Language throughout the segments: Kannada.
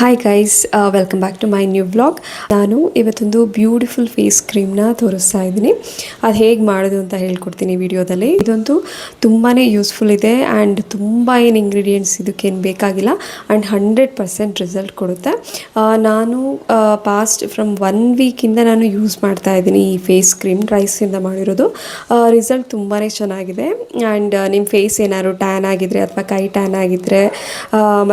Hi guys, welcome back to my new vlog. ನಾನು ಇವತ್ತೊಂದು ಬ್ಯೂಟಿಫುಲ್ ಫೇಸ್ ಕ್ರೀಮ್ನ ತೋರಿಸ್ತಾ ಇದ್ದೀನಿ. ಅದು ಹೇಗೆ ಮಾಡೋದು ಅಂತ ಹೇಳ್ಕೊಡ್ತೀನಿ ವಿಡಿಯೋದಲ್ಲಿ. ಇದಂತೂ ತುಂಬಾ ಯೂಸ್ಫುಲ್ ಇದೆ ಆ್ಯಂಡ್ ತುಂಬ ಏನು ಇಂಗ್ರೀಡಿಯೆಂಟ್ಸ್ ಇದಕ್ಕೇನು ಬೇಕಾಗಿಲ್ಲ ಆ್ಯಂಡ್ 100% ರಿಸಲ್ಟ್ ಕೊಡುತ್ತೆ. ನಾನು ಪಾಸ್ಟ್ ಫ್ರಮ್ 1 ವೀಕಿಂದ ನಾನು ಯೂಸ್ ಮಾಡ್ತಾ ಇದ್ದೀನಿ ಈ ಫೇಸ್ ಕ್ರೀಮ್, ರೈಸಿಂದ ಮಾಡಿರೋದು. ರಿಸಲ್ಟ್ ತುಂಬಾ ಚೆನ್ನಾಗಿದೆ ಆ್ಯಂಡ್ ನಿಮ್ಮ ಫೇಸ್ ಏನಾದ್ರು ಟ್ಯಾನ್ ಆಗಿದ್ರೆ ಅಥವಾ ಕೈ ಟ್ಯಾನ್ ಆಗಿದ್ದರೆ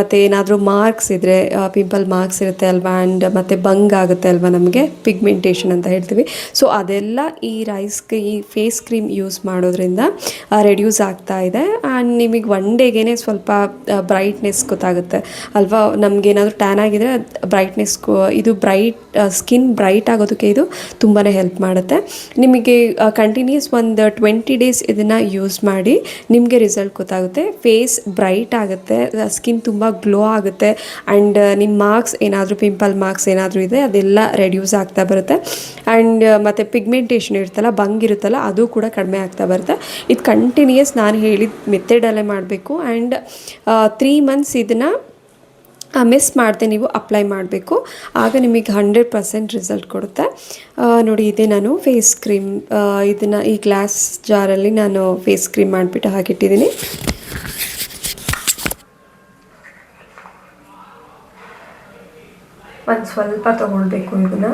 ಮತ್ತು ಏನಾದರೂ ಮಾರ್ಕ್ಸ್ ಇದ್ದರೆ, ಪಿಂಪಲ್ ಮಾರ್ಕ್ಸ್ ಇರುತ್ತೆ ಅಲ್ವಾ, ಆ್ಯಂಡ್ ಮತ್ತು ಬಂಗ್ ಆಗುತ್ತೆ ಅಲ್ವಾ, ನಮಗೆ ಪಿಗ್ಮೆಂಟೇಷನ್ ಅಂತ ಹೇಳ್ತೀವಿ. ಸೊ ಅದೆಲ್ಲ ಈ ಈ ಫೇಸ್ ಕ್ರೀಮ್ ಯೂಸ್ ಮಾಡೋದ್ರಿಂದ ರೆಡ್ಯೂಸ್ ಆಗ್ತಾ ಇದೆ. ಆ್ಯಂಡ್ ನಿಮಗೆ ಒನ್ ಡೇಗೇ ಸ್ವಲ್ಪ ಬ್ರೈಟ್ನೆಸ್ ಗೊತ್ತಾಗುತ್ತೆ ಅಲ್ವಾ. ನಮಗೇನಾದರೂ ಟ್ಯಾನ್ ಆಗಿದ್ರೆ ಬ್ರೈಟ್ನೆಸ್, ಇದು ಸ್ಕಿನ್ ಬ್ರೈಟ್ ಆಗೋದಕ್ಕೆ ಇದು ತುಂಬಾ ಹೆಲ್ಪ್ ಮಾಡುತ್ತೆ. ನಿಮಗೆ ಕಂಟಿನ್ಯೂಸ್ ಒಂದು 20 ಡೇಸ್ ಇದನ್ನು ಯೂಸ್ ಮಾಡಿ ನಿಮಗೆ ರಿಸಲ್ಟ್ ಗೊತ್ತಾಗುತ್ತೆ. ಫೇಸ್ ಬ್ರೈಟ್ ಆಗುತ್ತೆ, ಸ್ಕಿನ್ ತುಂಬ ಗ್ಲೋ ಆಗುತ್ತೆ ಆ್ಯಂಡ್ ನಿಮ್ಮ ಮಾರ್ಕ್ಸ್ ಏನಾದರೂ, ಪಿಂಪಲ್ ಮಾರ್ಕ್ಸ್ ಏನಾದರೂ ಇದೆ ಅದೆಲ್ಲ ರೆಡ್ಯೂಸ್ ಆಗ್ತಾ ಬರುತ್ತೆ. ಆ್ಯಂಡ್ ಮತ್ತು ಪಿಗ್ಮೆಂಟೇಷನ್ ಇರುತ್ತಲ್ಲ, ಬಂಗಿರುತ್ತಲ್ಲ, ಅದು ಕೂಡ ಕಡಿಮೆ ಆಗ್ತಾ ಬರುತ್ತೆ. ಇದು ಕಂಟಿನ್ಯೂಸ್ ನಾನು ಹೇಳಿದ ಮೆಥಡಲ್ಲೇ ಮಾಡಬೇಕು ಆ್ಯಂಡ್ 3 ಮಂತ್ಸ್ ಇದನ್ನು ಮಿಸ್ ಮಾಡದೆ ನೀವು ಅಪ್ಲೈ ಮಾಡಬೇಕು. ಆಗ ನಿಮಗೆ 100% ರಿಸಲ್ಟ್ ಕೊಡುತ್ತೆ. ನೋಡಿ, ಇದೇ ನಾನು ಫೇಸ್ ಕ್ರೀಮ್, ಇದನ್ನು ಈ ಗ್ಲಾಸ್ ಜಾರಲ್ಲಿ ನಾನು ಫೇಸ್ ಕ್ರೀಮ್ ಮಾಡಿಬಿಟ್ಟು ಹಾಕಿಟ್ಟಿದ್ದೀನಿ. ಒಂದು ಸ್ವಲ್ಪ ತೊಗೊಳ್ಬೇಕು ಇದನ್ನು.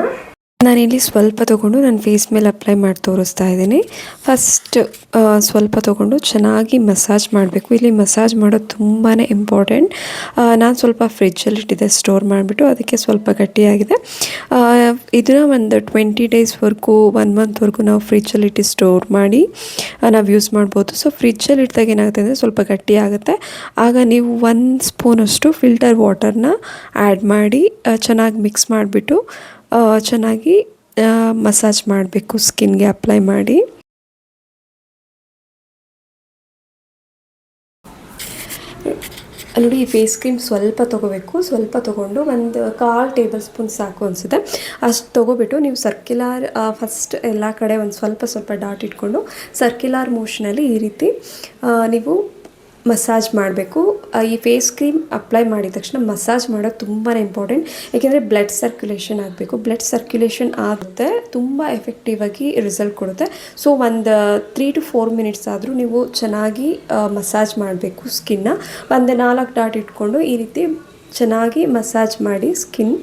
ನಾನಿಲ್ಲಿ ಸ್ವಲ್ಪ ತೊಗೊಂಡು ನನ್ನ ಫೇಸ್ ಮೇಲೆ ಅಪ್ಲೈ ಮಾಡಿ ತೋರಿಸ್ತಾ ಇದ್ದೀನಿ. ಫಸ್ಟ್ ಸ್ವಲ್ಪ ತೊಗೊಂಡು ಚೆನ್ನಾಗಿ ಮಸಾಜ್ ಮಾಡಬೇಕು. ಇಲ್ಲಿ ಮಸಾಜ್ ಮಾಡೋದು ತುಂಬಾ ಇಂಪಾರ್ಟೆಂಟ್. ನಾನು ಸ್ವಲ್ಪ ಫ್ರಿಜ್ಜಲ್ಲಿ ಇಟ್ಟಿದ್ದೆ ಸ್ಟೋರ್ ಮಾಡಿಬಿಟ್ಟು, ಅದಕ್ಕೆ ಸ್ವಲ್ಪ ಗಟ್ಟಿಯಾಗಿದೆ. ಇದನ್ನು ಒಂದು 20 ಡೇಸ್ವರೆಗೂ, 1 ಮಂತ್ವರೆಗೂ ನಾವು ಫ್ರಿಜ್ಜಲ್ಲಿ ಇಟ್ಟು ಸ್ಟೋರ್ ಮಾಡಿ ನಾವು ಯೂಸ್ ಮಾಡ್ಬೋದು. ಸೊ ಫ್ರಿಜ್ಜಲ್ಲಿ ಇಟ್ಟಾಗ ಏನಾಗುತ್ತೆ ಅಂದರೆ ಸ್ವಲ್ಪ ಗಟ್ಟಿ ಆಗುತ್ತೆ. ಆಗ ನೀವು 1 ಸ್ಪೂನಷ್ಟು ಫಿಲ್ಟರ್ ವಾಟರ್ನ ಆ್ಯಡ್ ಮಾಡಿ ಚೆನ್ನಾಗಿ ಮಿಕ್ಸ್ ಮಾಡಿಬಿಟ್ಟು ಚೆನ್ನಾಗಿ ಮಸಾಜ್ ಮಾಡಬೇಕು, ಸ್ಕಿನ್ಗೆ ಅಪ್ಲೈ ಮಾಡಿ. ನೋಡಿ, ಈ ಫೇಸ್ ಕ್ರೀಮ್ ಸ್ವಲ್ಪ ತೊಗೋಬೇಕು. ಸ್ವಲ್ಪ ತೊಗೊಂಡು ಒಂದು 1/4 ಟೇಬಲ್ ಸ್ಪೂನ್ ಸಾಕು ಅನಿಸುತ್ತೆ. ಅಷ್ಟು ತೊಗೊಬಿಟ್ಟು ನೀವು ಸರ್ಕ್ಯುಲರ್, ಫಸ್ಟ್ ಎಲ್ಲ ಕಡೆ ಒಂದು ಸ್ವಲ್ಪ ಡಾಟ್ ಇಟ್ಕೊಂಡು ಸರ್ಕ್ಯುಲರ್ ಮೋಷನಲ್ಲಿ ಈ ರೀತಿ ನೀವು ಮಸಾಜ್ ಮಾಡಬೇಕು. ಈ ಫೇಸ್ ಕ್ರೀಮ್ ಅಪ್ಲೈ ಮಾಡಿದ ತಕ್ಷಣ ಮಸಾಜ್ ಮಾಡೋದು ತುಂಬಾ ಇಂಪಾರ್ಟೆಂಟ್. ಏಕೆಂದರೆ ಬ್ಲಡ್ ಸರ್ಕ್ಯುಲೇಷನ್ ಆಗಬೇಕು. ಬ್ಲಡ್ ಸರ್ಕ್ಯುಲೇಷನ್ ಆಗುತ್ತೆ, ತುಂಬ ಎಫೆಕ್ಟಿವ್ ಆಗಿ ರಿಸಲ್ಟ್ ಕೊಡುತ್ತೆ. ಸೊ ಒಂದು 3 to 4 ಮಿನಿಟ್ಸ್ ಆದರೂ ನೀವು ಚೆನ್ನಾಗಿ ಮಸಾಜ್ ಮಾಡಬೇಕು ಸ್ಕಿನ್ನ. ಒಂದು 4 ಡಾಟ್ ಇಟ್ಕೊಂಡು ಈ ರೀತಿ ಚೆನ್ನಾಗಿ ಮಸಾಜ್ ಮಾಡಿ ಸ್ಕಿನ್.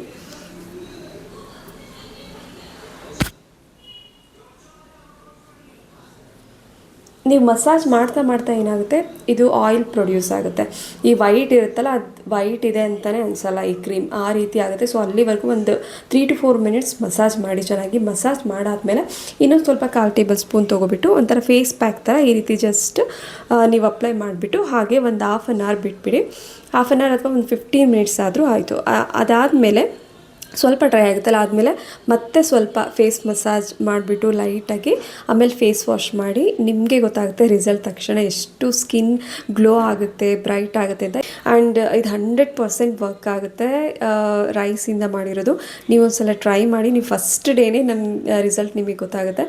ನೀವು ಮಸಾಜ್ ಮಾಡ್ತಾ ಏನಾಗುತ್ತೆ, ಇದು ಆಯಿಲ್ ಪ್ರೊಡ್ಯೂಸ್ ಆಗುತ್ತೆ. ಈ ವೈಟ್ ಇರುತ್ತಲ್ಲ, ಅದು ವೈಟ್ ಇದೆ ಅಂತಲೇ ಅನಿಸಲ್ಲ ಈ ಕ್ರೀಮ್, ಆ ರೀತಿ ಆಗುತ್ತೆ. ಸೊ ಅಲ್ಲಿವರೆಗೂ ಒಂದು 3 to 4 ಮಿನಿಟ್ಸ್ ಮಸಾಜ್ ಮಾಡಿ. ಚೆನ್ನಾಗಿ ಮಸಾಜ್ ಮಾಡಾದಮೇಲೆ ಇನ್ನೊಂದು ಸ್ವಲ್ಪ 1/4 ಟೇಬಲ್ ಸ್ಪೂನ್ ತೊಗೊಬಿಟ್ಟು ಒಂಥರ ಫೇಸ್ ಪ್ಯಾಕ್ ಥರ ಈ ರೀತಿ ಜಸ್ಟ್ ನೀವು ಅಪ್ಲೈ ಮಾಡಿಬಿಟ್ಟು ಹಾಗೆ ಒಂದು 1/2 hour ಬಿಟ್ಬಿಡಿ. 1/2 hour ಅಥವಾ ಒಂದು 15 ಮಿನಿಟ್ಸ್ ಆದರೂ ಆಯಿತು. ಅದಾದಮೇಲೆ ಸ್ವಲ್ಪ ಡ್ರೈ ಆಗುತ್ತಲ್ಲ, ಆದಮೇಲೆ ಮತ್ತೆ ಸ್ವಲ್ಪ ಫೇಸ್ ಮಸಾಜ್ ಮಾಡಿಬಿಟ್ಟು ಲೈಟಾಗಿ ಆಮೇಲೆ ಫೇಸ್ ವಾಶ್ ಮಾಡಿ. ನಿಮಗೆ ಗೊತ್ತಾಗುತ್ತೆ ರಿಸಲ್ಟ್ ತಕ್ಷಣ ಎಷ್ಟು ಸ್ಕಿನ್ ಗ್ಲೋ ಆಗುತ್ತೆ, ಬ್ರೈಟ್ ಆಗುತ್ತೆ ಅಂತ. ಆ್ಯಂಡ್ ಇದು 100% ವರ್ಕ್ ಆಗುತ್ತೆ, ರೈಸಿಂದ ಮಾಡಿರೋದು. ನೀವು ಒಂದ್ಸಲ ಟ್ರೈ ಮಾಡಿ. ನೀವು ಫಸ್ಟ್ ಡೇನೇ ನನ್ನ ರಿಸಲ್ಟ್ ನಿಮಗೆ ಗೊತ್ತಾಗುತ್ತೆ.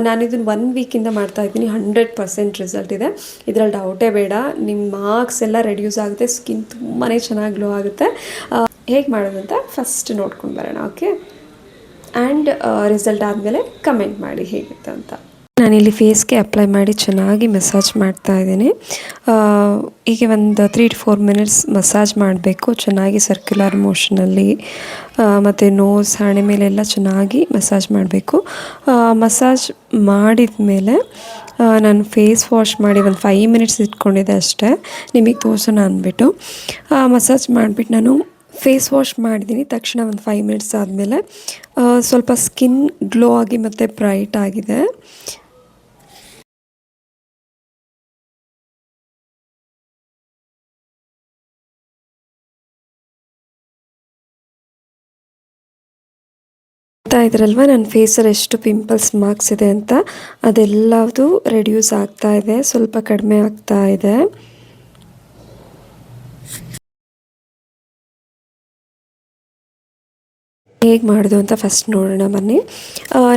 ನಾನು ಇದನ್ನು 1 ವೀಕಿಂದ ಮಾಡ್ತಾಯಿದ್ದೀನಿ. 100% ರಿಸಲ್ಟ್ ಇದೆ, ಇದರಲ್ಲಿ ಡೌಟೇ ಬೇಡ. ನಿಮ್ಮ ಮಾರ್ಕ್ಸ್ ಎಲ್ಲ ರೆಡ್ಯೂಸ್ ಆಗುತ್ತೆ, ಸ್ಕಿನ್ ತುಂಬಾ ಚೆನ್ನಾಗಿ ಗ್ಲೋ ಆಗುತ್ತೆ. ಹೇಗೆ ಮಾಡೋದು ಅಂತ ಫಸ್ಟ್ ನೋಡ್ಕೊಂಡು ಬರೋಣ, ಓಕೆ? ಆ್ಯಂಡ್ ರಿಸಲ್ಟ್ ಆದಮೇಲೆ ಕಮೆಂಟ್ ಮಾಡಿ ಹೇಗಿತ್ತು ಅಂತ. ನಾನಿಲ್ಲಿ ಫೇಸ್ಗೆ ಅಪ್ಲೈ ಮಾಡಿ ಚೆನ್ನಾಗಿ ಮಸಾಜ್ ಮಾಡ್ತಾ ಇದ್ದೀನಿ. ಹೀಗೆ ಒಂದು 3 to 4 ಮಿನಿಟ್ಸ್ ಮಸಾಜ್ ಮಾಡಬೇಕು ಚೆನ್ನಾಗಿ ಸರ್ಕ್ಯುಲರ್ ಮೋಷನಲ್ಲಿ. ಮತ್ತು ನೋಸ್, ಹಣೆ ಮೇಲೆಲ್ಲ ಚೆನ್ನಾಗಿ ಮಸಾಜ್ ಮಾಡಬೇಕು. ಮಸಾಜ್ ಮಾಡಿದ ಮೇಲೆ ನಾನು ಫೇಸ್ ವಾಶ್ ಮಾಡಿ ಒಂದು 5 ಮಿನಿಟ್ಸ್ ಇಟ್ಕೊಂಡಿದ್ದೆ ಅಷ್ಟೇ, ನಿಮಗೆ ತೋರಿಸೋಣ ಅಂದ್ಬಿಟ್ಟು. ಮಸಾಜ್ ಮಾಡಿಬಿಟ್ಟು ನಾನು ಫೇಸ್ ವಾಶ್ ಮಾಡಿದ್ದೀನಿ. ತಕ್ಷಣ ಒಂದು 5 ಮಿನಿಟ್ಸ್ ಆದಮೇಲೆ ಸ್ವಲ್ಪ ಸ್ಕಿನ್ ಗ್ಲೋ ಆಗಿ ಮತ್ತು ಬ್ರೈಟ್ ಆಗಿದೆ. ಇದ್ರಲ್ವ ನನ್ನ ಫೇಸಲ್ಲಿ ಎಷ್ಟು ಪಿಂಪಲ್ಸ್ ಮಾರ್ಕ್ಸ್ ಇದೆ ಅಂತ, ಅದೆಲ್ಲದು ರೆಡ್ಯೂಸ್ ಆಗ್ತಾ ಇದೆ, ಸ್ವಲ್ಪ ಕಡಿಮೆ ಆಗ್ತಾ ಇದೆ. ಹೇಗೆ ಮಾಡೋದು ಅಂತ ಫಸ್ಟ್ ನೋಡೋಣ ಬನ್ನಿ.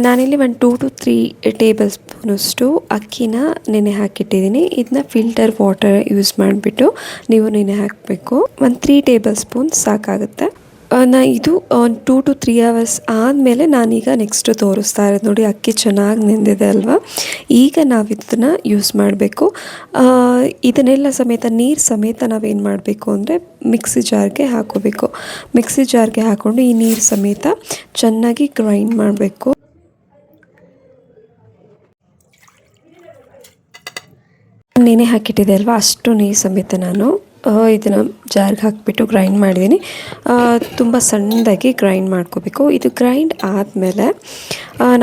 ನಾನಿಲ್ಲಿ ಒಂದು 2 to 3 ಟೇಬಲ್ ಸ್ಪೂನಷ್ಟು ಅಕ್ಕಿನ ನೆನೆ ಹಾಕಿಟ್ಟಿದ್ದೀನಿ. ಇದನ್ನ ಫಿಲ್ಟರ್ ವಾಟರ್ ಯೂಸ್ ಮಾಡಿಬಿಟ್ಟು ನೀವು ನೆನೆ ಹಾಕಬೇಕು. ಒಂದು 3 ಟೇಬಲ್ ಸ್ಪೂನ್ ಸಾಕಾಗುತ್ತೆ. ಇದು ಒಂದು 2 to 3 hours ಆದಮೇಲೆ ನಾನೀಗ ನೆಕ್ಸ್ಟು ತೋರಿಸ್ತಾ ಇರೋದು ನೋಡಿ, ಅಕ್ಕಿ ಚೆನ್ನಾಗಿ ನೆಂದಿದೆ ಅಲ್ವಾ. ಈಗ ನಾವು ಇದನ್ನು ಯೂಸ್ ಮಾಡಬೇಕು. ಇದನ್ನೆಲ್ಲ ಸಮೇತ ನೀರು ಸಮೇತ ನಾವೇನು ಮಾಡಬೇಕು ಅಂದರೆ ಮಿಕ್ಸಿ ಜಾರ್ಗೆ ಹಾಕೋಬೇಕು. ಮಿಕ್ಸಿ ಜಾರ್ಗೆ ಹಾಕ್ಕೊಂಡು ಈ ನೀರು ಸಮೇತ ಚೆನ್ನಾಗಿ ಗ್ರೈಂಡ್ ಮಾಡಬೇಕು. ನೆನೆ ಹಾಕಿಟ್ಟಿದೆ ಅಲ್ವಾ, ಅಷ್ಟು ನೀರು ಸಮೇತ ನಾನು ಇದನ್ನು ಜಾರ್ಗೆ ಹಾಕಿಬಿಟ್ಟು ಗ್ರೈಂಡ್ ಮಾಡಿದ್ದೀನಿ. ತುಂಬ ಸಣ್ಣದಾಗಿ ಗ್ರೈಂಡ್ ಮಾಡ್ಕೋಬೇಕು. ಇದು ಗ್ರೈಂಡ್ ಆದಮೇಲೆ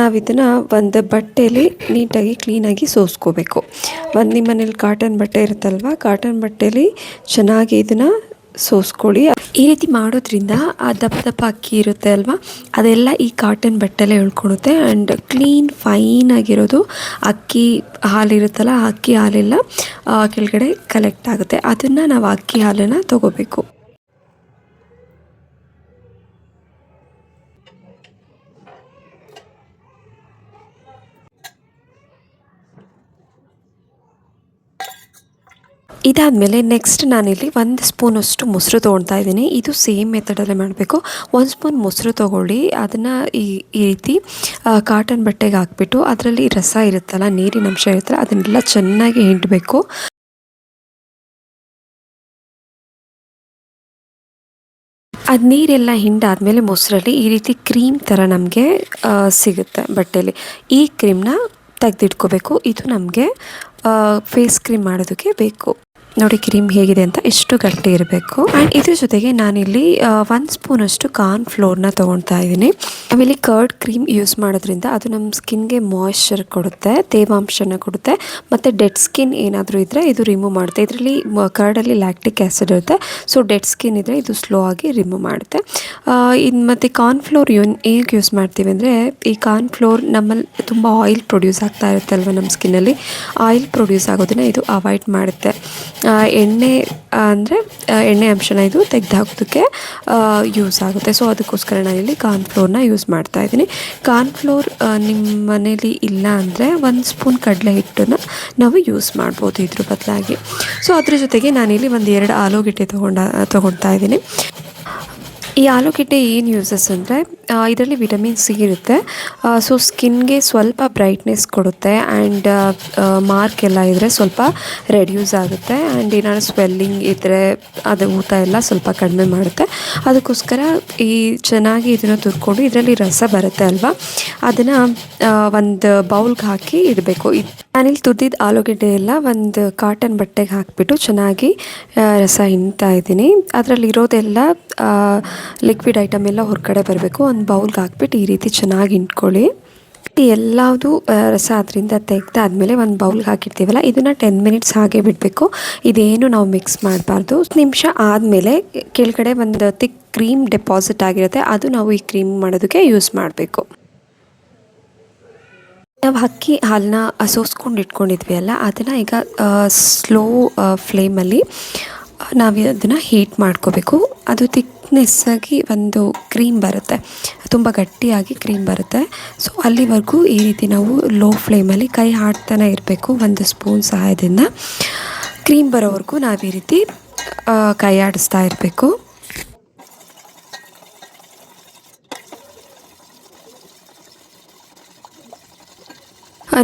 ನಾವು ಇದನ್ನು ಒಂದು ಬಟ್ಟೆಯಲ್ಲಿ ನೀಟಾಗಿ ಕ್ಲೀನಾಗಿ ಸೋಸ್ಕೋಬೇಕು. ನಿಮ್ಮ ಮನೇಲಿ ಕಾಟನ್ ಬಟ್ಟೆ ಇರುತ್ತಲ್ವ, ಕಾಟನ್ ಬಟ್ಟೆಯಲ್ಲಿ ಚೆನ್ನಾಗಿ ಇದನ್ನು ಸೋಸ್ಕೊಳ್ಳಿ. ಈ ರೀತಿ ಮಾಡೋದ್ರಿಂದ ಆ ದಪ್ಪ ದಪ್ಪ ಅಕ್ಕಿ ಇರುತ್ತೆ ಅಲ್ವಾ, ಅದೆಲ್ಲ ಈ ಕಾಟನ್ ಬಟ್ಟೆಲ್ಲೇ ಉಳ್ಕೊಳುತ್ತೆ. ಆ್ಯಂಡ್ ಕ್ಲೀನ್ ಫೈನ್ ಆಗಿರೋದು ಅಕ್ಕಿ ಹಾಲಿರುತ್ತಲ್ಲ, ಆ ಅಕ್ಕಿ ಹಾಲೆಲ್ಲ ಕೆಳಗಡೆ ಕಲೆಕ್ಟ್ ಆಗುತ್ತೆ. ಅದನ್ನು ನಾವು ಅಕ್ಕಿ ಹಾಲನ್ನು ತಗೋಬೇಕು. ಇದಾದಮೇಲೆ ನೆಕ್ಸ್ಟ್ ನಾನಿಲ್ಲಿ 1 ಸ್ಪೂನಷ್ಟು ಮೊಸರು ತೊಗೊಳ್ತಾ ಇದ್ದೀನಿ. ಇದು ಸೇಮ್ ಮೆಥಡಲ್ಲೇ ಮಾಡಬೇಕು. 1 ಸ್ಪೂನ್ ಮೊಸರು ತೊಗೊಳ್ಳಿ, ಅದನ್ನು ಈ ರೀತಿ ಕಾಟನ್ ಬಟ್ಟೆಗೆ ಹಾಕ್ಬಿಟ್ಟು ಅದರಲ್ಲಿ ರಸ ಇರುತ್ತಲ್ಲ, ನೀರಿನ ಅಂಶ ಇರುತ್ತಲ್ಲ, ಅದನ್ನೆಲ್ಲ ಚೆನ್ನಾಗಿ ಹಿಂಡಬೇಕು. ಅದು ನೀರೆಲ್ಲ ಹಿಂಡಾದಮೇಲೆ ಮೊಸರಲ್ಲಿ ಈ ರೀತಿ ಕ್ರೀಮ್ ಥರ ನಮಗೆ ಸಿಗುತ್ತೆ ಬಟ್ಟೆಯಲ್ಲಿ. ಈ ಕ್ರೀಮ್ನ ತೆಗೆದಿಟ್ಕೋಬೇಕು. ಇದು ನಮಗೆ ಫೇಸ್ ಕ್ರೀಮ್ ಮಾಡೋದಕ್ಕೆ ಬೇಕು. ನೋಡಿ ಕ್ರೀಮ್ ಹೇಗಿದೆ ಅಂತ, ಎಷ್ಟು ಗಟ್ಟಿ ಇರಬೇಕು. ಆ್ಯಂಡ್ ಇದ್ರ ಜೊತೆಗೆ ನಾನಿಲ್ಲಿ 1 ಸ್ಪೂನಷ್ಟು ಕಾರ್ನ್ ಫ್ಲೋರ್ನ ತೊಗೊಳ್ತಾ ಇದ್ದೀನಿ. ಆಮೇಲೆ ಕರ್ಡ್ ಕ್ರೀಮ್ ಯೂಸ್ ಮಾಡೋದ್ರಿಂದ ಅದು ನಮ್ಮ ಸ್ಕಿನ್ಗೆ ಮಾಯ್ಶ್ಚರ್ ಕೊಡುತ್ತೆ, ತೇವಾಂಶನ ಕೊಡುತ್ತೆ, ಮತ್ತು ಡೆಡ್ ಸ್ಕಿನ್ ಏನಾದರೂ ಇದ್ದರೆ ಇದು ರಿಮೂವ್ ಮಾಡುತ್ತೆ. ಇದರಲ್ಲಿ ಕರ್ಡಲ್ಲಿ ಲ್ಯಾಕ್ಟಿಕ್ ಆ್ಯಸಿಡ್ ಇರುತ್ತೆ. ಸೊ ಡೆಡ್ ಸ್ಕಿನ್ ಇದ್ದರೆ ಇದು ಸ್ಲೋ ಆಗಿ ರಿಮೂವ್ ಮಾಡುತ್ತೆ. ಇದು ಮತ್ತು ಕಾರ್ನ್ ಫ್ಲೋರ್ ಏನಕ್ಕೆ ಯೂಸ್ ಮಾಡ್ತೀವಿ ಅಂದರೆ, ಈ ಕಾರ್ನ್ ಫ್ಲೋರ್ ನಮ್ಮಲ್ಲಿ ತುಂಬ ಆಯಿಲ್ ಪ್ರೊಡ್ಯೂಸ್ ಆಗ್ತಾ ಇರುತ್ತೆ ಅಲ್ವ, ನಮ್ಮ ಸ್ಕಿನ್ನಲ್ಲಿ ಆಯಿಲ್ ಪ್ರೊಡ್ಯೂಸ್ ಆಗೋದನ್ನು ಇದು ಅವಾಯ್ಡ್ ಮಾಡುತ್ತೆ. ಎಣ್ಣೆ ಅಂದರೆ ಎಣ್ಣೆ ಅಂಶನ ಇದು ತೆಗೆದು ಹಾಕೋದಕ್ಕೆ ಯೂಸ್ ಆಗುತ್ತೆ. ಸೊ ಅದಕ್ಕೋಸ್ಕರ ನಾನಿಲ್ಲಿ ಕಾರ್ನ್ ಫ್ಲೋರ್ನ ಯೂಸ್ ಮಾಡ್ತಾ ಇದ್ದೀನಿ. ಕಾರ್ನ್ ಫ್ಲೋರ್ ನಿಮ್ಮ ಮನೇಲಿ ಇಲ್ಲ ಅಂದರೆ 1 ಸ್ಪೂನ್ ಕಡಲೆ ಹಿಟ್ಟನ್ನು ನಾವು ಯೂಸ್ ಮಾಡ್ಬೋದು ಇದ್ರ ಬದಲಾಗಿ. ಸೊ ಅದ್ರ ಜೊತೆಗೆ ನಾನಿಲ್ಲಿ 1-2 ಆಲೂಗೆಡ್ಡೆ ತೊಗೊಳ್ತಾ ಇದ್ದೀನಿ. ಈ ಆಲೂಗೆಡ್ಡೆ ಏನು ಯೂಸಸ್ ಅಂದರೆ, ಇದರಲ್ಲಿ ವಿಟಮಿನ್ ಸಿ ಇರುತ್ತೆ. ಸೊ ಸ್ಕಿನ್ಗೆ ಸ್ವಲ್ಪ ಬ್ರೈಟ್ನೆಸ್ ಕೊಡುತ್ತೆ. ಆ್ಯಂಡ್ ಮಾರ್ಕ್ ಎಲ್ಲ ಇದ್ದರೆ ಸ್ವಲ್ಪ ರೆಡ್ಯೂಸ್ ಆಗುತ್ತೆ. ಆ್ಯಂಡ್ ಏನಾದ್ರು ಸ್ವೆಲ್ಲಿಂಗ್ ಇದ್ದರೆ ಅದು ಊತ ಎಲ್ಲ ಸ್ವಲ್ಪ ಕಡಿಮೆ ಮಾಡುತ್ತೆ. ಅದಕ್ಕೋಸ್ಕರ ಈ ಚೆನ್ನಾಗಿ ಇದನ್ನು ತುರ್ಕೊಂಡು ಇದರಲ್ಲಿ ರಸ ಬರುತ್ತೆ ಅಲ್ವಾ, ಅದನ್ನು ಒಂದು ಬೌಲ್ಗೆ ಹಾಕಿ ಇಡಬೇಕು. ನಾನಿಲ್ಲಿ ತುರಿದಿದ್ದ ಆಲೂಗೆಡ್ಡೆ ಎಲ್ಲ ಒಂದು ಕಾಟನ್ ಬಟ್ಟೆಗೆ ಹಾಕಿಬಿಟ್ಟು ಚೆನ್ನಾಗಿ ರಸ ಹಿಂಡ್ತಾ ಇದ್ದೀನಿ. ಅದರಲ್ಲಿರೋದೆಲ್ಲ ಲಿಕ್ವಿಡ್ ಐಟಮ್ ಎಲ್ಲ ಹೊರಗಡೆ ಬರಬೇಕು. ಒಂದು ಬೌಲ್ಗೆ ಹಾಕ್ಬಿಟ್ಟು ಈ ರೀತಿ ಚೆನ್ನಾಗಿ ಹಿಂಡ್ಕೊಳ್ಳಿ. ಎಲ್ಲದು ರಸ ಅದರಿಂದ ತೆಗೆದಾದ್ಮೇಲೆ ಒಂದು ಬೌಲ್ಗೆ ಹಾಕಿರ್ತೀವಲ್ಲ, ಇದನ್ನು 10 ಮಿನಿಟ್ಸ್ ಹಾಗೆ ಬಿಡಬೇಕು. ಇದೇನು ನಾವು ಮಿಕ್ಸ್ ಮಾಡಬಾರ್ದು. 10 ನಿಮಿಷ ಆದಮೇಲೆ ಕೆಳಗಡೆ ಒಂದು ತಿಕ್ ಕ್ರೀಮ್ ಡೆಪಾಸಿಟ್ ಆಗಿರುತ್ತೆ, ಅದು ನಾವು ಈ ಕ್ರೀಮ್ ಮಾಡೋದಕ್ಕೆ ಯೂಸ್ ಮಾಡಬೇಕು. ನಾವು ಅಕ್ಕಿ ಹಾಲನ್ನ ಸೋಸ್ಕೊಂಡು ಇಟ್ಕೊಂಡಿದ್ವಿ ಅಲ್ಲ, ಅದನ್ನು ಈಗ ಸ್ಲೋ ಫ್ಲೇಮಲ್ಲಿ ನಾವು ಅದನ್ನು ಹೀಟ್ ಮಾಡ್ಕೋಬೇಕು. ಅದು ಥಿಕ್ನೆಸ್ಸಾಗಿ ಒಂದು ಕ್ರೀಮ್ ಬರುತ್ತೆ, ತುಂಬ ಗಟ್ಟಿಯಾಗಿ ಕ್ರೀಮ್ ಬರುತ್ತೆ. ಸೊ ಅಲ್ಲಿವರೆಗೂ ಈ ರೀತಿ ನಾವು ಲೋ ಫ್ಲೇಮಲ್ಲಿ ಕೈ ಆಡ್ತಾನೆ ಇರಬೇಕು. 1 ಸ್ಪೂನ್ ಸಹಾಯದಿಂದ ಕ್ರೀಮ್ ಬರೋವರೆಗೂ ನಾವು ಈ ರೀತಿ ಕೈ ಆಡಿಸ್ತಾ ಇರಬೇಕು.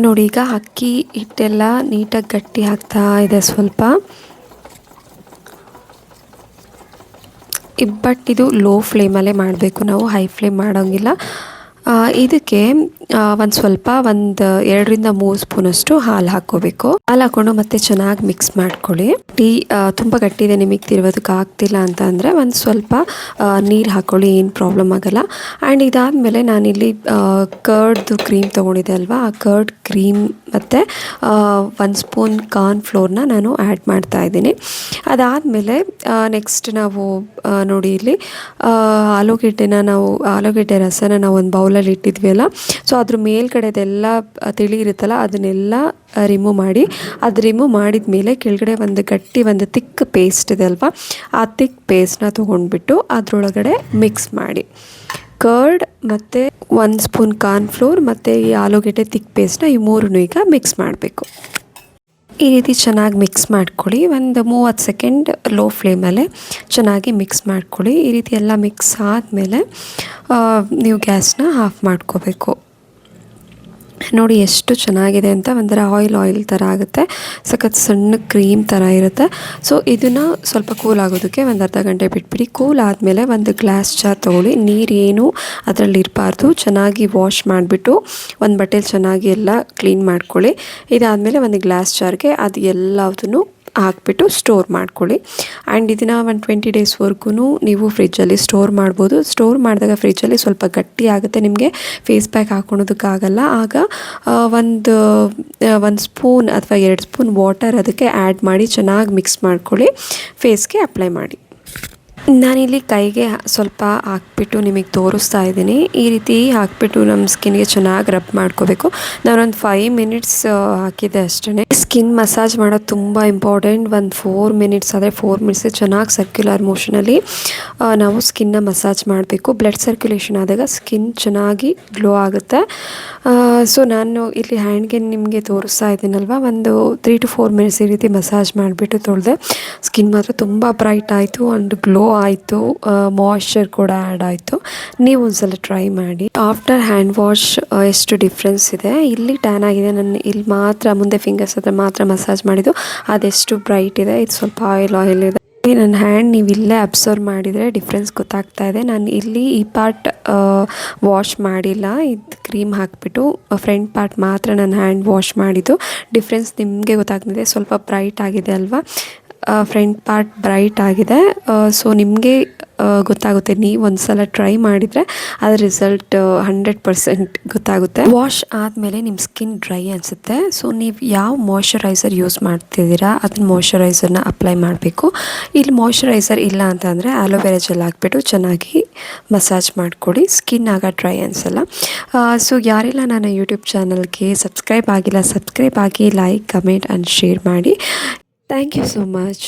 ನೋಡಿ ಈಗ ಅಕ್ಕಿ ಹಿಟ್ಟೆಲ್ಲ ನೀಟಾಗಿ ಗಟ್ಟಿ ಆಗ್ತಾ ಇದೆ ಸ್ವಲ್ಪ. ಬಟ್ ಇದು ಲೋ ಫ್ಲೇಮಲ್ಲೇ ಮಾಡಬೇಕು ನಾವು, ಹೈ ಫ್ಲೇಮ್ ಮಾಡೋಂಗಿಲ್ಲ. ಇದಕ್ಕೆ ಒಂದು 2-3 ಸ್ಪೂನಷ್ಟು ಹಾಲು ಹಾಕ್ಕೋಬೇಕು. ಹಾಲು ಹಾಕ್ಕೊಂಡು ಮತ್ತೆ ಚೆನ್ನಾಗಿ ಮಿಕ್ಸ್ ಮಾಡ್ಕೊಳ್ಳಿ. ತುಂಬ ಗಟ್ಟಿ ಇದೆ, ನಿಮಗೆ ತಿರುಗೋದಕ್ಕೆ ಆಗ್ತಿಲ್ಲ ಅಂತ ಅಂದರೆ ಒಂದು ಸ್ವಲ್ಪ ನೀರು ಹಾಕ್ಕೊಳ್ಳಿ, ಏನು ಪ್ರಾಬ್ಲಮ್ ಆಗೋಲ್ಲ. ಆ್ಯಂಡ್ ಇದಾದಮೇಲೆ ನಾನಿಲ್ಲಿ ಕರ್ಡ್ದು ಕ್ರೀಮ್ ತೊಗೊಂಡಿದ್ದೆ ಅಲ್ವಾ, ಆ ಕರ್ಡ್ ಕ್ರೀಮ್ ಮತ್ತು 1 ಸ್ಪೂನ್ ಕಾರ್ನ್ ಫ್ಲೋರ್ನ ನಾನು ಆ್ಯಡ್ ಮಾಡ್ತಾ ಇದ್ದೀನಿ. ಅದಾದಮೇಲೆ ನೆಕ್ಸ್ಟ್ ನಾವು ನೋಡಿ ಇಲ್ಲಿ ಆಲೂಗೆಡ್ಡೆ ರಸನ ನಾವು ಒಂದು ಬೌಲಲ್ಲಿ ಇಟ್ಟಿದ್ವಿ ಅಲ್ಲ, ಸೊ ಅದ್ರ ಮೇಲ್ಗಡೆದೆಲ್ಲ ತಿಳಿ ಇರುತ್ತಲ್ಲ ಅದನ್ನೆಲ್ಲ ರಿಮೂವ್ ಮಾಡಿ, ಅದು ರಿಮೂವ್ ಮಾಡಿದ ಮೇಲೆ ಕೆಳಗಡೆ ಒಂದು ತಿಕ್ ಪೇಸ್ಟ್ ಇದೆ ಅಲ್ವಾ, ಆ ತಿಕ್ ಪೇಸ್ಟ್ನ ತೊಗೊಂಡ್ಬಿಟ್ಟು ಅದರೊಳಗಡೆ ಮಿಕ್ಸ್ ಮಾಡಿ. ಕರ್ಡ್ ಮತ್ತು 1 ಸ್ಪೂನ್ ಕಾರ್ನ್ ಫ್ಲೋರ್ ಮತ್ತು ಈ ಆಲೂಗೆಡ್ಡೆ ತಿಕ್ ಪೇಸ್ಟ್ನ ಈ 3 ಈಗ ಮಿಕ್ಸ್ ಮಾಡಬೇಕು. ಈ ರೀತಿ ಚೆನ್ನಾಗಿ ಮಿಕ್ಸ್ ಮಾಡ್ಕೊಳ್ಳಿ. ಒಂದು 30 ಸೆಕೆಂಡ್ ಲೋ ಫ್ಲೇಮಲ್ಲೇ ಚೆನ್ನಾಗಿ ಮಿಕ್ಸ್ ಮಾಡ್ಕೊಳ್ಳಿ. ಈ ರೀತಿ ಎಲ್ಲ ಮಿಕ್ಸ್ ಆದಮೇಲೆ ನೀವು ಗ್ಯಾಸ್ನ ಆಫ್ ಮಾಡ್ಕೋಬೇಕು. ನೋಡಿ ಎಷ್ಟು ಚೆನ್ನಾಗಿದೆ ಅಂತ, ಒಂಥರ ಆಯಿಲ್ ಥರ ಆಗುತ್ತೆ, ಸಖತ್ ಸಣ್ಣ ಕ್ರೀಮ್ ಥರ ಇರುತ್ತೆ. ಸೊ ಇದನ್ನು ಸ್ವಲ್ಪ ಕೂಲ್ ಆಗೋದಕ್ಕೆ ಒಂದು ಅರ್ಧ ಗಂಟೆ ಬಿಟ್ಬಿಡಿ. ಕೂಲ್ ಆದಮೇಲೆ ಒಂದು ಗ್ಲಾಸ್ ಜಾರ್ ತೊಗೊಳ್ಳಿ. ನೀರೇನು ಅದರಲ್ಲಿ ಇರಬಾರ್ದು. ಚೆನ್ನಾಗಿ ವಾಶ್ ಮಾಡಿಬಿಟ್ಟು ಒಂದು ಬಟ್ಟೆಲಿ ಚೆನ್ನಾಗಿ ಎಲ್ಲ ಕ್ಲೀನ್ ಮಾಡ್ಕೊಳ್ಳಿ. ಇದಾದಮೇಲೆ ಒಂದು ಗ್ಲಾಸ್ ಜಾರ್ಗೆ ಅದು ಎಲ್ಲದನ್ನು ಹಾಕ್ಬಿಟ್ಟು ಸ್ಟೋರ್ ಮಾಡ್ಕೊಳ್ಳಿ. ಆ್ಯಂಡ್ ಇದನ್ನು ಒಂದು 20 ಡೇಸ್ವರೆಗೂ ನೀವು ಫ್ರಿಜ್ಜಲ್ಲಿ ಸ್ಟೋರ್ ಮಾಡ್ಬೋದು. ಸ್ಟೋರ್ ಮಾಡಿದಾಗ ಫ್ರಿಜ್ಜಲ್ಲಿ ಸ್ವಲ್ಪ ಗಟ್ಟಿ ಆಗುತ್ತೆ, ನಿಮಗೆ ಫೇಸ್ ಪ್ಯಾಕ್ ಹಾಕ್ಕೊಳೋದಕ್ಕಾಗಲ್ಲ. ಆಗ ಒಂದು ಸ್ಪೂನ್ ಅಥವಾ 2 ಸ್ಪೂನ್ ವಾಟರ್ ಅದಕ್ಕೆ ಆ್ಯಡ್ ಮಾಡಿ ಚೆನ್ನಾಗಿ ಮಿಕ್ಸ್ ಮಾಡ್ಕೊಳ್ಳಿ. ಫೇಸ್ಗೆ ಅಪ್ಲೈ ಮಾಡಿ. ನಾನಿಲ್ಲಿ ಕೈಗೆ ಸ್ವಲ್ಪ ಹಾಕ್ಬಿಟ್ಟು ನಿಮಗೆ ತೋರಿಸ್ತಾ ಇದ್ದೀನಿ. ಈ ರೀತಿ ಹಾಕ್ಬಿಟ್ಟು ನಮ್ಮ ಸ್ಕಿನ್ಗೆ ಚೆನ್ನಾಗಿ ರಬ್ ಮಾಡ್ಕೋಬೇಕು. ನಾನೊಂದು 5 ಮಿನಿಟ್ಸ್ ಹಾಕಿದ್ದೆ ಅಷ್ಟೇ. ಸ್ಕಿನ್ ಮಸಾಜ್ ಮಾಡೋದು ತುಂಬ ಇಂಪಾರ್ಟೆಂಟ್. ಒಂದು 4 ಮಿನಿಟ್ಸ್ ಆದರೆ 4 ಮಿನಿಟ್ಸ್ ಚೆನ್ನಾಗಿ ಸರ್ಕ್ಯುಲರ್ ಮೋಷನಲ್ಲಿ ನಾವು ಸ್ಕಿನ್ನ ಮಸಾಜ್ ಮಾಡಬೇಕು. ಬ್ಲಡ್ ಸರ್ಕ್ಯುಲೇಷನ್ ಆದಾಗ ಸ್ಕಿನ್ ಚೆನ್ನಾಗಿ ಗ್ಲೋ ಆಗುತ್ತೆ. ಸೊ ನಾನು ಇಲ್ಲಿ ಹ್ಯಾಂಡ್ಗೆ ನಿಮಗೆ ತೋರಿಸ್ತಾ ಇದ್ದೀನಲ್ವ, ಒಂದು 3 to 4 ಮಿನಿಟ್ಸ್ ಈ ರೀತಿ ಮಸಾಜ್ ಮಾಡಿಬಿಟ್ಟು ತೊಳೆದೆ. ಸ್ಕಿನ್ ಮಾತ್ರ ತುಂಬ ಬ್ರೈಟ್ ಆಯಿತು ಆ್ಯಂಡ್ ಗ್ಲೋ ಆಯಿತು. ಮಾಯ್ಶ್ಚರ್ ಕೂಡ ಆ್ಯಡ್ ಆಯಿತು. ನೀವು ಒಂದ್ಸಲ ಟ್ರೈ ಮಾಡಿ. ಆಫ್ಟರ್ ಹ್ಯಾಂಡ್ ವಾಶ್ ಎಷ್ಟು ಡಿಫ್ರೆನ್ಸ್ ಇದೆ. ಇಲ್ಲಿ ಟ್ಯಾನ್ ಆಗಿದೆ, ನಾನು ಇಲ್ಲಿ ಮಾತ್ರ ಮುಂದೆ ಫಿಂಗರ್ಸ್ ಹತ್ರ ಮಾತ್ರ ಮಸಾಜ್ ಮಾಡಿದ್ದು, ಅದೆಷ್ಟು ಬ್ರೈಟ್ ಇದೆ. ಇದು ಸ್ವಲ್ಪ ಆಯಿಲ್ ಇದೆ. ನನ್ನ ಹ್ಯಾಂಡ್ ನೀವು ಇಲ್ಲೇ ಅಬ್ಸರ್ವ್ ಮಾಡಿದರೆ ಡಿಫ್ರೆನ್ಸ್ ಗೊತ್ತಾಗ್ತಾ ಇದೆ. ನಾನು ಇಲ್ಲಿ ಈ ಪಾರ್ಟ್ ವಾಶ್ ಮಾಡಿಲ್ಲ, ಇದು ಕ್ರೀಮ್ ಹಾಕಿಬಿಟ್ಟು ಫ್ರಂಟ್ ಪಾರ್ಟ್ ಮಾತ್ರ ನನ್ನ ಹ್ಯಾಂಡ್ ವಾಶ್ ಮಾಡಿದ್ದು. ಡಿಫ್ರೆನ್ಸ್ ನಿಮಗೆ ಗೊತ್ತಾಗ್ತಿದೆ. ಸ್ವಲ್ಪ ಬ್ರೈಟ್ ಆಗಿದೆ ಅಲ್ವಾ, ಫ್ರಂಟ್ ಪಾರ್ಟ್ ಬ್ರೈಟ್ ಆಗಿದೆ. ಸೊ ನಿಮಗೆ ಗೊತ್ತಾಗುತ್ತೆ. ನೀವು ಒಂದು ಸಲ ಟ್ರೈ ಮಾಡಿದರೆ ಅದರ ರಿಸಲ್ಟ್ 100% ಗೊತ್ತಾಗುತ್ತೆ. ವಾಶ್ ಆದಮೇಲೆ ನಿಮ್ಮ ಸ್ಕಿನ್ ಡ್ರೈ ಅನಿಸುತ್ತೆ. ಸೊ ನೀವು ಯಾವ ಮಾಯ್ಶ್ಚರೈಸರ್ ಯೂಸ್ ಮಾಡ್ತಿದ್ದೀರಾ ಅದನ್ನ ಮಾಯ್ಶ್ಚರೈಸರ್ನ ಅಪ್ಲೈ ಮಾಡಬೇಕು. ಇಲ್ಲಿ ಮಾಯ್ಶ್ಚರೈಸರ್ ಇಲ್ಲ ಅಂತಂದರೆ ಆಲೋವೆರಾ ಜೆಲ್ ಹಾಕ್ಬಿಟ್ಟು ಚೆನ್ನಾಗಿ ಮಸಾಜ್ ಮಾಡಿಕೊಡಿ. ಸ್ಕಿನ್ ಆಗ ಡ್ರೈ ಅನಿಸಲ್ಲ. ಸೊ ಯಾರೆಲ್ಲ ನನ್ನ ಯೂಟ್ಯೂಬ್ ಚಾನಲ್ಗೆ ಸಬ್ಸ್ಕ್ರೈಬ್ ಆಗಿಲ್ಲ, ಸಬ್ಸ್ಕ್ರೈಬ್ ಆಗಿ, ಲೈಕ್, ಕಮೆಂಟ್ ಆ್ಯಂಡ್ ಶೇರ್ ಮಾಡಿ. Thank you so much.